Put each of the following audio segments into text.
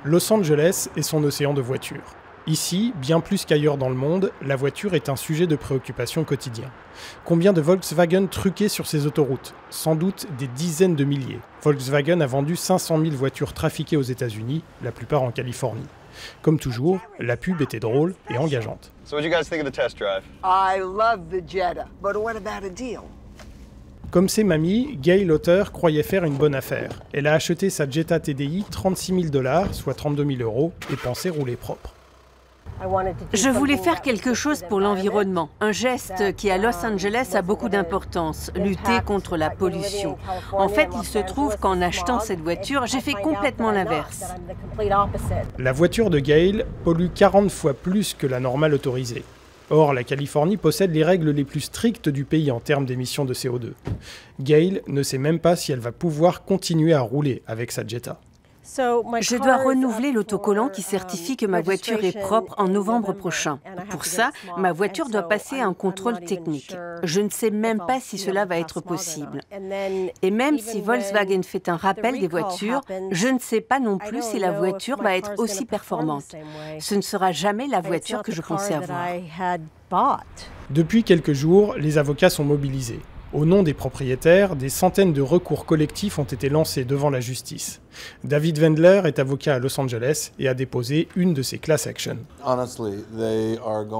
Los Angeles est son océan de voitures. Ici, bien plus qu'ailleurs dans le monde, la voiture est un sujet de préoccupation quotidien. Combien de Volkswagen truqués sur ces autoroutes? Sans doute des dizaines de milliers. Volkswagen a vendu 500 000 voitures trafiquées aux États-Unis, la plupart en Californie. Comme toujours, la pub était drôle et engageante. So what do you guys think of the test drive? I love the Jetta, but what about a deal? Comme ses mamies, Gail Lauter croyait faire une bonne affaire. Elle a acheté sa Jetta TDI 36 000 $, soit 32 000 €, et pensait rouler propre. Je voulais faire quelque chose pour l'environnement, un geste qui à Los Angeles a beaucoup d'importance, lutter contre la pollution. En fait, il se trouve qu'en achetant cette voiture, j'ai fait complètement l'inverse. La voiture de Gail pollue 40 fois plus que la normale autorisée. Or, la Californie possède les règles les plus strictes du pays en termes d'émissions de CO2. Gail ne sait même pas si elle va pouvoir continuer à rouler avec sa Jetta. Je dois renouveler l'autocollant qui certifie que ma voiture est propre en novembre prochain. Pour ça, ma voiture doit passer un contrôle technique. Je ne sais même pas si cela va être possible. Et même si Volkswagen fait un rappel des voitures, je ne sais pas non plus si la voiture va être aussi performante. Ce ne sera jamais la voiture que je pensais avoir. Depuis quelques jours, les avocats sont mobilisés. Au nom des propriétaires, des centaines de recours collectifs ont été lancés devant la justice. David Wendler est avocat à Los Angeles et a déposé une de ses class actions.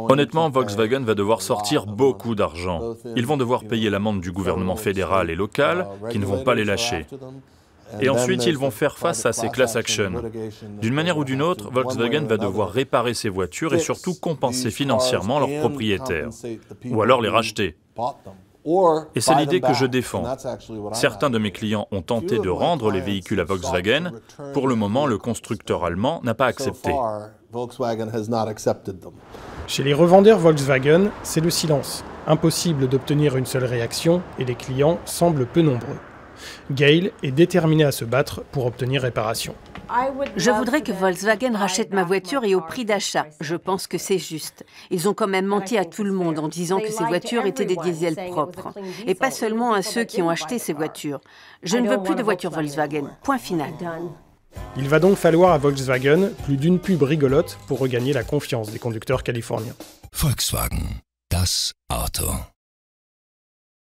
Honnêtement, Volkswagen va devoir sortir beaucoup d'argent. Ils vont devoir payer l'amende du gouvernement fédéral et local, qui ne vont pas les lâcher. Et ensuite, ils vont faire face à ces class actions. D'une manière ou d'une autre, Volkswagen va devoir réparer ses voitures et surtout compenser financièrement leurs propriétaires. Ou alors les racheter. Et c'est l'idée que je défends. Certains de mes clients ont tenté de rendre les véhicules à Volkswagen. Pour le moment, le constructeur allemand n'a pas accepté. Chez les revendeurs Volkswagen, c'est le silence. Impossible d'obtenir une seule réaction et les clients semblent peu nombreux. Gail est déterminée à se battre pour obtenir réparation. Je voudrais que Volkswagen rachète ma voiture et au prix d'achat. Je pense que c'est juste. Ils ont quand même menti à tout le monde en disant que ces voitures étaient des diesels propres. Et pas seulement à ceux qui ont acheté ces voitures. Je ne veux plus de voitures Volkswagen. Point final. Il va donc falloir à Volkswagen plus d'une pub rigolote pour regagner la confiance des conducteurs californiens. Volkswagen, das Auto.